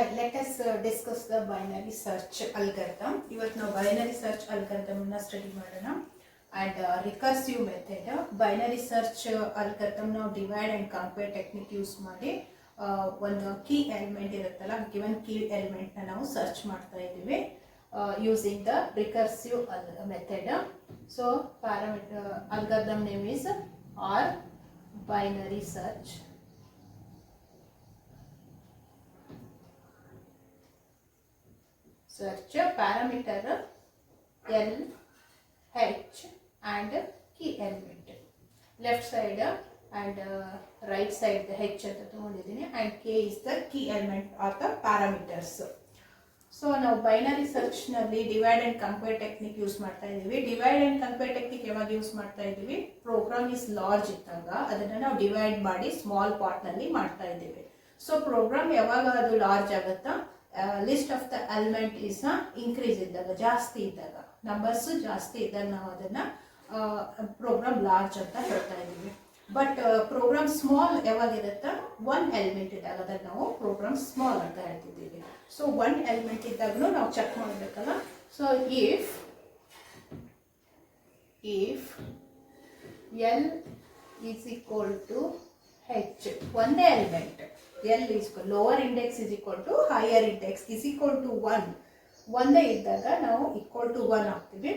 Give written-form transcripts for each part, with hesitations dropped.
Hi, let us discuss the binary search algorithm. ಇವತ್ತು ನಾವು binary search algorithm ಅನ್ನ study ಮಾಡೋಣ. And recursive method, binary search algorithm ನಾವು divide and compare technique use ಮಾಡಿ ಒಂದು key element ಇರುತ್ತಲ್ಲ, given key element ನ ನಾವು ಸರ್ಚ್ ಮಾಡ್ತಾ ಇದ್ದೀವಿ using the recursive method. So parameter algorithm name is R binary search. Search parameter L, H and key element. Left side and right side the H ಅಂತ ತಗೊಂಡಿದ್ದೀನಿ and K is the key element or the parameters. So ನಾವು binary search ನಲ್ಲಿ divide and compare technique use ಮಾಡ್ತಾ ಇದೀವಿ. Divide and compare technique ಯಾವಾಗ use ಮಾಡ್ತಾ ಇದೀವಿ? Program is large ಇದ್ದಾಗ ಅದನ್ನ ನಾವು ಡಿವೈಡ್ ಮಾಡಿ ಸ್ಮಾಲ್ ಪಾರ್ಟ್ ನಲ್ಲಿ ಮಾಡ್ತಾ ಇದೀವಿ. ಸೊ ಪ್ರೋಗ್ರಾಮ್ ಯಾವಾಗ ಅದು ಲಾರ್ಜ್ ಆಗುತ್ತಾ, list of the element is increase ಇದ್ದಾಗ, ಜಾಸ್ತಿ ಇದ್ದಾಗ, ನಂಬರ್ಸ್ ಜಾಸ್ತಿ ಇದ್ದಾಗ ನಾವು ಅದನ್ನ ಪ್ರೋಗ್ರಾಮ್ ಲಾರ್ಜ್ ಅಂತ ಹೇಳ್ತಾ ಇದೀವಿ. ಬಟ್ ಪ್ರೋಗ್ರಾಮ್ ಸ್ಮಾಲ್ ಯಾವಾಗಿರುತ್ತಾ, ಒನ್ ಎಲಿಮೆಂಟ್ ಇದ್ದಾಗ ಅದನ್ನ ನಾವು ಪ್ರೋಗ್ರಾಮ್ ಸ್ಮಾಲ್ ಅಂತ ಹೇಳ್ತಿದ್ದೀವಿ. ಸೊ ಒನ್ ಎಲಿಮೆಂಟ್ ಇದ್ದಾಗಲೂ ನಾವು ಚೆಕ್ ಮಾಡಬೇಕಲ್ಲ. So if L is equal to H, ಒಂದೇ element L is lower index is equal to higher index is equal to one, ಒಂದೇ ಇದ್ದಾಗ ನಾವು ಈಕ್ವಲ್ ಟು ಒನ್ ಹಾಕ್ತೀವಿ.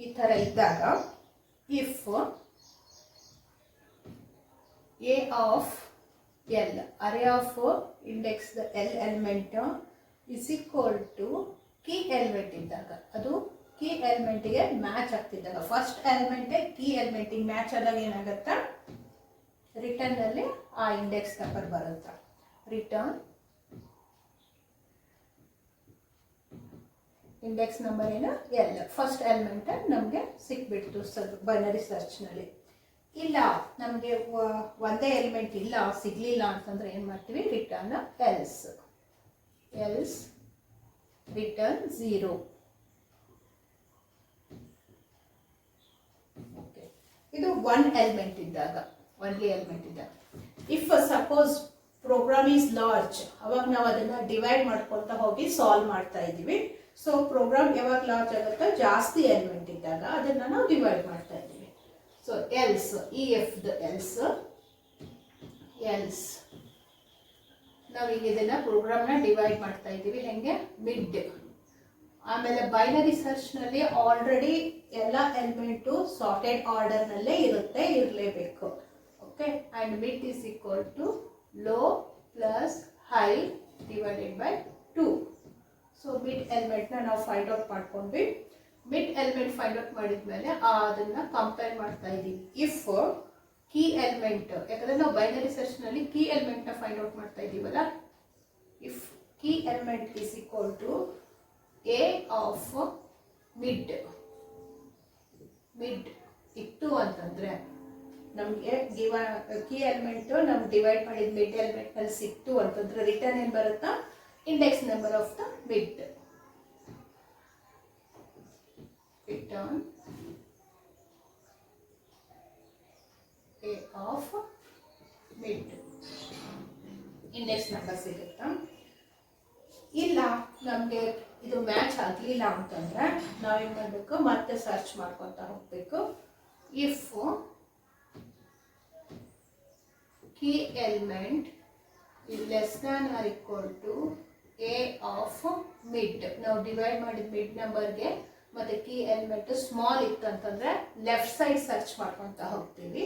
ಈ ಥರ ಇದ್ದಾಗ if A of L, array of index the L element is equal to key element ಇದ್ದಾಗ, ಅದು key element ಗೆ ಮ್ಯಾಚ್ ಆಗ್ತಿದ್ದಾಗ, ಫಸ್ಟ್ ಎಲಿಮೆಂಟ್ key element ಗೆ ಮ್ಯಾಚ್ ಆದಾಗ ಏನಾಗುತ್ತಾ, ರಿಟರ್ನ್ ಅಲ್ಲಿ ಆ ಇಂಡೆಕ್ಸ್ ನಂಬರ್ ಬರುತ್ತೆ. ರಿಟರ್ನ್ ಇಂಡೆಕ್ಸ್ ನಂಬರ್ ಏನು, L, ಫಸ್ಟ್ ಎಲಿಮೆಂಟ್ ನಮಗೆ ಸಿಕ್ಬಿಡ್ತು ಬೈನರಿ ಸರ್ಚ್ ನಲ್ಲಿ. ಇಲ್ಲ ನಮಗೆ ಒಂದೇ ಎಲಿಮೆಂಟ್ ಇಲ್ಲ, ಸಿಗ್ಲಿಲ್ಲ ಅಂತಂದ್ರೆ ಏನ್ ಮಾಡ್ತೀವಿ, ರಿಟರ್ನ್ ಎಲ್ಸ್ ರಿಟರ್ನ್ 0. ಓಕೆ, ಇದು ಒನ್ ಎಲಿಮೆಂಟ್ ಇದ್ದಾಗ, ಒನ್ಲಿ ಎಲಿಮೆಂಟ್ ಇದ್ದಾಗ. If suppose program is large, ಅವಾಗ ನಾವು ಅದನ್ನ ಡಿವೈಡ್ ಮಾಡ್ಕೊಳ್ತಾ ಹೋಗಿ ಸಾಲ್ವ್ ಮಾಡ್ತಾ ಇದೀವಿ. ಸೊ ಪ್ರೋಗ್ರಾಮ್ ಯಾವಾಗ ಲಾರ್ಜ್ ಆಗುತ್ತೋ, ಜಾಸ್ತಿ ಎಲಿಮೆಂಟ್ ಇದ್ದಾಗ ಅದನ್ನ ನಾವು ಡಿವೈಡ್ ಮಾಡ್ತಾ ಇದೀವಿ. So else, EF the else ನಾವು ಈಗ ಇದನ್ನ ಪ್ರೋಗ್ರಾಮ್ನ ಡಿವೈಡ್ ಮಾಡ್ತಾ ಇದ್ದೀವಿ. ಹೆಂಗೆ, ಮಿಡ್. ಆಮೇಲೆ ಬೈನರಿ ಸರ್ಚ್ ನಲ್ಲಿ ಆಲ್ರೆಡಿ ಎಲ್ಲ ಎಲಿಮೆಂಟು ಸಾರ್ಟೆಡ್ ಆರ್ಡರ್ ನಲ್ಲೇ ಇರಲೇಬೇಕು. Okay, and mid is equal to low plus high divided by 2. So mid element ನ ನಾವು ಫೈಂಡ್ ಔಟ್ ಮಾಡ್ಕೊಂಡ್ವಿ. ಮಿಡ್ ಎಲಿಮೆಂಟ್ ಫೈಂಡ್ ಔಟ್ ಮಾಡಿದ್ಮೇಲೆ ಅದನ್ನ ಕಂಪೇರ್ ಮಾಡ್ತಾ ಇದೀವಿ. ಇಫ್ ಕೀ ಎಲಿಮೆಂಟ್, ಯಾಕಂದ್ರೆ ನಾವು ಬೈನರಿ ಸರ್ಚ್ ನಲ್ಲಿ ಕೀ ಎಲಿಮೆಂಟ್ ನ ಫೈಂಡ್ ಔಟ್ ಮಾಡ್ತಾ ಇದೀವಲ್ಲ, if key element is equal to A of mid ಇತ್ತು ಅಂತಂದ್ರೆ, ನಮ್ಗೆ ಕೀ ಎಲಿಮೆಂಟ್ ನಮ್ಗೆ ಡಿವೈಡ್ ಮಾಡಿದ ಮಿಡ್ ಎಲಿಮೆಂಟ್ ನಲ್ಲಿ ಸಿಕ್ತು ಅಂತಂದ್ರೆ ರಿಟರ್ನ್ ಏನ್ ಬರುತ್ತಾ, index number of the mid. Return A of mid, index number ಸಿಗುತ್ತಾ. ಇಲ್ಲ ನಮಗೆ ಇದು ಮ್ಯಾಚ್ ಆಗಲಿಲ್ಲ ಅಂತಂದ್ರೆ ನಾವೇನ್ ಮಾಡಬೇಕು, ಮತ್ತೆ ಸರ್ಚ್ ಮಾಡ್ಕೊತಾ ಹೋಗ್ಬೇಕು. If key element is less than or equal to A of mid, ನಾವು ಡಿವೈಡ್ ಮಾಡಿದ ಮಿಡ್ ನಂಬರ್ಗೆ ಮತ್ತೆ ಕೀ ಎಲಿಮೆಂಟ್ ಸ್ಮಾಲ್ ಇತ್ತು ಅಂತಂದ್ರೆ ಲೆಫ್ಟ್ ಸೈಡ್ ಸರ್ಚ್ ಮಾಡ್ಕೊಂತ ಹೋಗ್ತೀವಿ.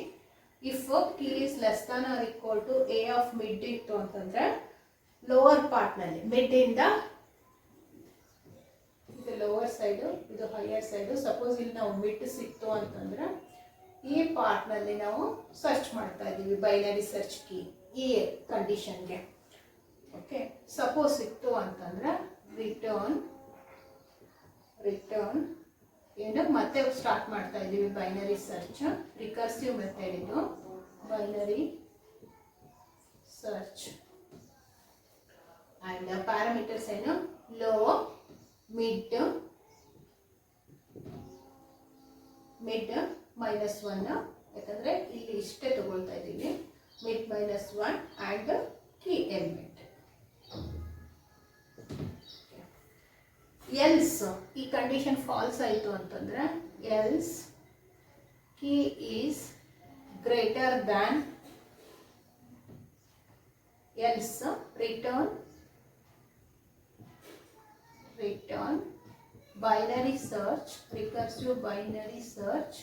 If key is less than or equal to A of mid ಇತ್ತು ಅಂತಂದ್ರೆ ಲೋವರ್ ಪಾರ್ಟ್ ನಲ್ಲಿ, ಮಿಡ್ ಇಂದ ಇದು ಲೋವರ್ ಸೈಡ್, ಇದು ಹೈಯರ್ ಸೈಡ್. ಸಪೋಸ್ ಇಲ್ಲಿ ನಾವು ಮಿಡ್ ಸಿಕ್ತು ಅಂತಂದ್ರೆ ಈ ಪಾರ್ಟ್ ನಲ್ಲಿ ನಾವು ಸರ್ಚ್ ಮಾಡ್ತಾ ಇದೀವಿ ಬೈನರಿ ಸರ್ಚ್ ಕೀ ಈ ಕಂಡೀಷನ್ಗೆ. ಓಕೆ, ಸಪೋಸ್ ಸಿಕ್ತು ಅಂತಂದ್ರೆ ರಿಟರ್ನ್ ಏನು ಮತ್ತೆ ಸ್ಟಾರ್ಟ್ ಮಾಡ್ತಾ ಇದೀವಿ ಬೈನರಿ ಸರ್ಚ್. ರಿಕರ್ಸಿವ್ ಮೆಥಡ್ ಇದು, ಬೈನರಿ ಸರ್ಚ್. ಅಂಡ್ ಪ್ಯಾರಾಮೀಟರ್ಸ್ ಏನು, ಲೋ, ಮಿಡ್ -1, ಯಾಕಂದ್ರೆ ಇಲ್ಲಿ ಇಷ್ಟೇ ತಗೊಳ್ತಾ ಇದೀವಿ. mid -1 and key element. Else ಈ ಕಂಡೀಷನ್ ಫಾಲ್ಸ್ ಆಯಿತು ಅಂತಂದರೆ else key is greater than else return binary search, recursive binary search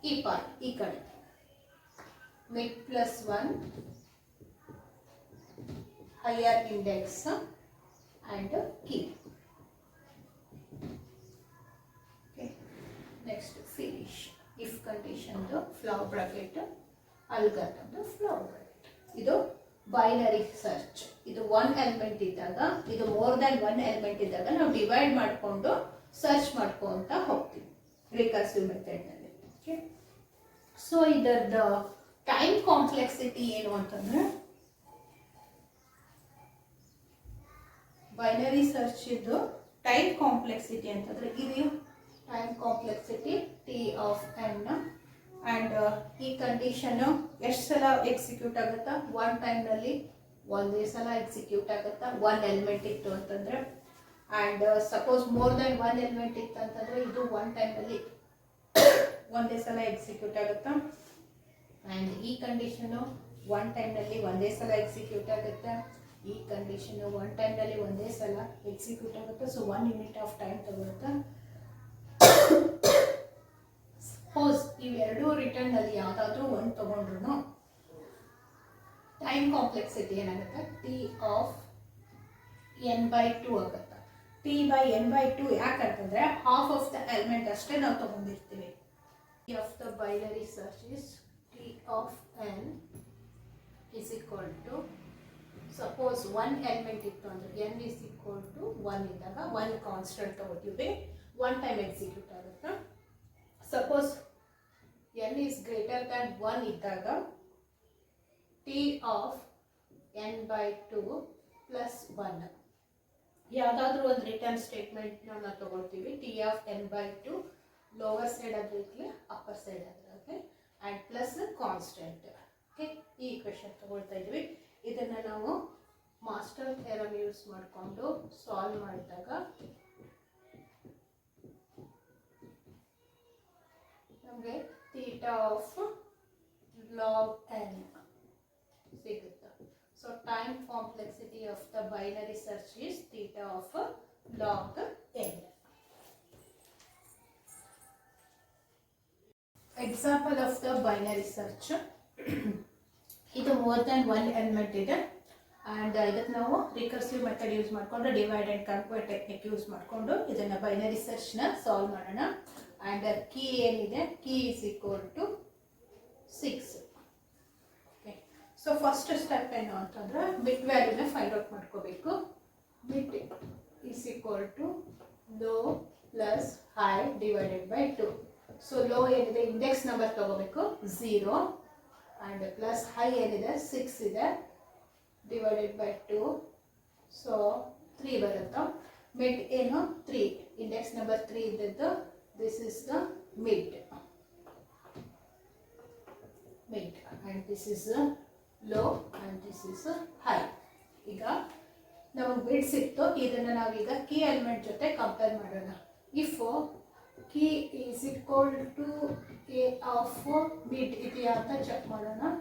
ಈ ಪಾರ್ಟ್ ಈ ಕಡೆ mid plus 1 higher index and key. Okay, next finish if condition the flow bracket algorithm the flow bracket ಇದು binary search. ಇದು one element ಇದ್ದಾಗ, ಇದು more than one element ಇದ್ದಾಗ ನಾವು divide ಮಾಡಿಕೊಂಡು ಸರ್ಚ್ ಮಾಡ್ಕೊಂತ ಹೋಗ್ತೀವಿ ರಿಕರ್ಸಿವ್ ಮೆಥಡ್ನಲ್ಲಿ. ಓಕೆ, ಸೊ ಇದರದ್ದು ಟೈಮ್ ಕಾಂಪ್ಲೆಕ್ಸಿಟಿ ಏನು ಅಂತಂದ್ರೆ ಬೈನರಿ ಸರ್ಚ್ ಇದು ಟೈಮ್ ಕಾಂಪ್ಲೆಕ್ಸಿಟಿ ಅಂತಂದ್ರೆ ಇದು time complexity T of N and ಈ ಕಂಡೀಷನ್ನು ಎಷ್ಟು ಸಲ ಎಕ್ಸಿಕ್ಯೂಟ್ ಆಗುತ್ತಾ, ಒನ್ ಟೈಮ್ನಲ್ಲಿ ಒಂದೇ ಸಲ ಎಕ್ಸಿಕ್ಯೂಟ್ ಆಗುತ್ತಾ ಒನ್ ಎಲಿಮೆಂಟ್ ಇತ್ತು ಅಂತಂದರೆ. And suppose more than one element ಇತ್ತು ಅಂತಂದರೆ ಇದು ಒನ್ ಟೈಮ್ನಲ್ಲಿ ಒಂದೇ ಸಲ ಎಕ್ಸಿಕ್ಯೂಟ್ ಆಗುತ್ತಾ. ಆ್ಯಂಡ್ ಈ ಕಂಡೀಷನ್ನು ಒನ್ ಟೈಮ್ನಲ್ಲಿ ಒಂದೇ ಸಲ ಎಕ್ಸಿಕ್ಯೂಟ್ ಆಗುತ್ತೆ. ಈ ಕಂಡೀಷನ್ನು ಒನ್ ಟೈಮ್ನಲ್ಲಿ ಒಂದೇ ಸಲ ಎಕ್ಸಿಕ್ಯೂಟ್ ಆಗುತ್ತೆ. ಸೊ 1 ಯೂನಿಟ್ ಆಫ್ ಟೈಮ್ ತಗೊಳುತ್ತೆ. ಸಪೋಸ್ ಇವೆರಡೂ ರಿಟರ್ನಲ್ಲಿ ಯಾವುದಾದ್ರೂ ಒಂದು ತೊಗೊಂಡ್ರು ಟೈಮ್ ಕಾಂಪ್ಲೆಕ್ಸಿಟಿ ಏನಾಗುತ್ತೆ, ಟಿ ಆಫ್ ಎನ್ ಬೈ 2 ಆಗುತ್ತೆ. ಟಿ ಬೈ ಎನ್ ಬೈ 2 ಯಾಕಂತಂದರೆ ಹಾಫ್ ಆಫ್ ದ ಎಲಿಮೆಂಟ್ ಅಷ್ಟೇ ನಾವು ತೊಗೊಂಡಿರ್ತೀವಿ. T of the binary search is T of N is equal to, suppose one element ಇತ್ತು ಅಂದರೆ ಎನ್ ಇಸ್ ಈಕ್ವಲ್ ಟು 1 ಇದ್ದಾಗ one constant ತೊಗೋತೀವಿ, one time execute ಆಗುತ್ತೆ. Suppose n is greater than 1 ಇದ್ದಾಗ t of n by 2 plus 1 ಯಾವುದಾದ್ರೂ ಒಂದು return statement ನಾವು ತಗೊಳ್ತೀವಿ. T of N by 2 lower side ಆದ್ರೆ ಇರಲಿ, ಅಪ್ಪರ್ ಸೈಡ್ ಆದ್ರೆ ಇರಲಿ, ಆ್ಯಂಡ್ ಪ್ಲಸ್ ಕಾನ್ಸ್ಟೆಂಟ್. ಓಕೆ, ಈ ಇಕ್ವೇಷನ್ ತಗೊಳ್ತಾ ಇದ್ವಿ. ಇದನ್ನು ನಾವು ಮಾಸ್ಟರ್ ಥಿಯರಮ್ ಯೂಸ್ ಮಾಡಿಕೊಂಡು ಸಾಲ್ವ್ ಮಾಡಿದಾಗ ನಮಗೆ ಥೀಟಾ ಆಫ್ ಲಾಗ್ ಎನ್ ಸಿಗುತ್ತೆ. So time complexity of the binary search is theta of log N. Example of the binary search. ಇದು ಮೋರ್ ದ್ಯಾನ್ ಒನ್ ಎಲಿಮೆಂಟ್ ಇದೆ ಆ್ಯಂಡ್ ಇದಕ್ಕೆ ನಾವು ರಿಕರ್ಸಿವ್ ಮೆಥಡ್ ಯೂಸ್ ಮಾಡಿಕೊಂಡು divide and convert technique use ಮಾಡಿಕೊಂಡು ಇದನ್ನು binary ಸರ್ಚ್ನ solve ಮಾಡೋಣ. And key ಏನಿದೆ, key is equal to 6. Okay, so first step ಏನು ಅಂತಂದ್ರೆ ಬಿಟ್ ವ್ಯಾಲ್ಯೂನ ಫೈಂಡ್ ಔಟ್ ಮಾಡ್ಕೋಬೇಕು. Bit is equal to low plus high divided by 2. So low ಏನಿದೆ ಇಂಡೆಕ್ಸ್ ನಂಬರ್ ತಗೋಬೇಕು 0 ಆ್ಯಂಡ್ ಪ್ಲಸ್ ಹೈ ಏನಿದೆ 6 ಇದೆ ಡಿವೈಡೆಡ್ ಬೈ 2. ಸೊ 3 ಬರುತ್ತೆ. ಮಿಡ್ ಏನು 3, ಇಂಡೆಕ್ಸ್ ನಂಬರ್ 3 ಇದ್ದದ್ದು. This is the mid and this is the low and this is the high. ಈಗ ನಮಗೆ mid ಸಿಕ್ತು, ಇದನ್ನು ನಾವೀಗ ಕೀ ಎಲಿಮೆಂಟ್ ಜೊತೆ ಕಂಪೇರ್ ಮಾಡೋಣ. If key is equal to A of mid ಇದೆಯಾ ಅಂತ ಚೆಕ್ ಮಾಡೋಣ.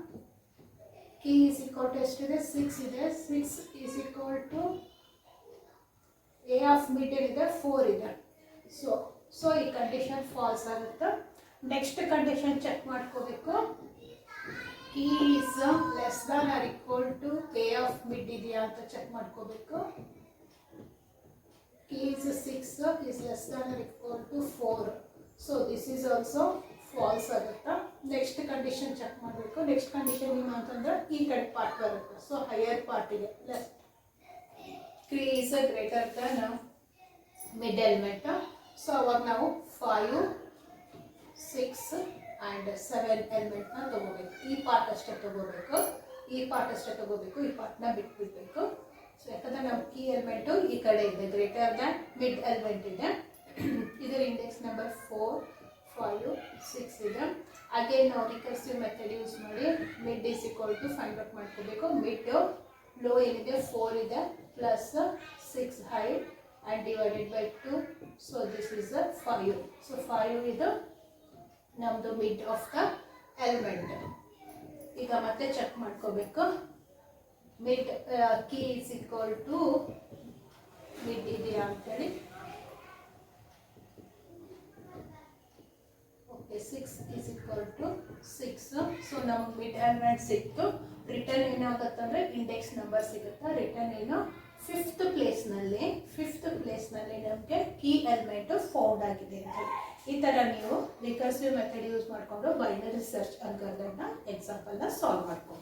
ಕೀ ಈಸ್ ಈಕ್ವಲ್ ಟು ಎಷ್ಟಿದೆ, 6 ಇದೆ. 6 is equal to A of mid ಏನಿದೆ 4 ಇದೆ. ಸೊ ಈ ಕಂಡೀಷನ್ ಫಾಲ್ಸ್ ಆಗುತ್ತೆ. ನೆಕ್ಸ್ಟ್ ಕಂಡೀಷನ್ ಚೆಕ್ ಮಾಡ್ಕೋಬೇಕು. Key is less than or equal to A of mid ಇದೆಯಾ ಅಂತ ಚೆಕ್ ಮಾಡ್ಕೋಬೇಕು. Key is 6 is less than or equal to 4. So this is also false ಆಗುತ್ತೆ. Next condition check ಮಾಡಬೇಕು. Next condition ಏನು ಅಂತಂದ್ರೆ ಈ ಕಡೆ ಪಾರ್ಟ್ ಬರುತ್ತೆ. ಸೊ ಹೈಯರ್ ಪಾರ್ಟಿಗೆ less key is greater than mid element. So ಅವಾಗ ನಾವು 5, 6 ಆ್ಯಂಡ್ 7 ಎಲಿಮೆಂಟ್ನ ತೊಗೋಬೇಕು. ಈ ಪಾರ್ಟ್ ಅಷ್ಟೇ ತೊಗೋಬೇಕು, ಈ ಪಾರ್ಟ್ನ ಬಿಟ್ಬಿಡ್ಬೇಕು. ಸೊ ಯಾಕಂದರೆ ನಮ್ಮ ಕೀ ಎಲಿಮೆಂಟು ಈ ಕಡೆ ಇದೆ, ಗ್ರೇಟರ್ ದ್ಯಾನ್ ಮಿಡ್ ಎಲಿಮೆಂಟ್ ಇದೆ. ಇದರ ಇಂಡೆಕ್ಸ್ ನಂಬರ್ 4, 5, 6 ಇದೆ. ಅಗೇನ್ ನಾವು ರಿಕರ್ಸಿವ್ ಮೆಥಡ್ ಯೂಸ್ ಮಾಡಿ mid is equal to find out ಮಾಡ್ಕೋಬೇಕು. ಮಿಡ್ ಲೋ ಏನಿದೆ 4 ಇದೆ plus 6 height and divided by 2, so this is 5. ಸೊ 5 ಇದು ನಮ್ಮದು ಮಿಡ್ ಆಫ್ ದ ಎಲಿಮೆಂಟ್. ಈಗ ಮತ್ತೆ ಚೆಕ್ ಮಾಡ್ಕೋಬೇಕು. Mid key is equal to mid ಇದೆಯಾ ಅಂತೇಳಿ. Okay, 6 is equal to 6. So ನಮ್ಗೆ ಮಿಡ್ ಎಲಿಮೆಂಟ್ ಸಿಕ್ತು. ರಿಟರ್ನ್ ಏನಾಗುತ್ತಂದ್ರೆ ಇಂಡೆಕ್ಸ್ ನಂಬರ್ ಸಿಗುತ್ತೆ. ರಿಟರ್ನ್ ಏನು ಫಿಫ್ತ್ ಪ್ಲೇಸ್ನಲ್ಲಿ ನಮಗೆ ಕೀ ಎಲಿಮೆಂಟ್ ಫೌಂಡ್ ಆಗಿದೆ ಅಂತ. ಈ ಥರ ನೀವು ರಿಕರ್ಸಿವ್ ಮೆಥಡ್ ಯೂಸ್ ಮಾಡಿಕೊಂಡು ಬೈನರಿ ಸರ್ಚ್ ಅಲ್ಗಾರಿದಮ್ನ ಎಕ್ಸಾಂಪಲ್ನ ಸಾಲ್ವ್ ಮಾಡ್ಕೊಂಡು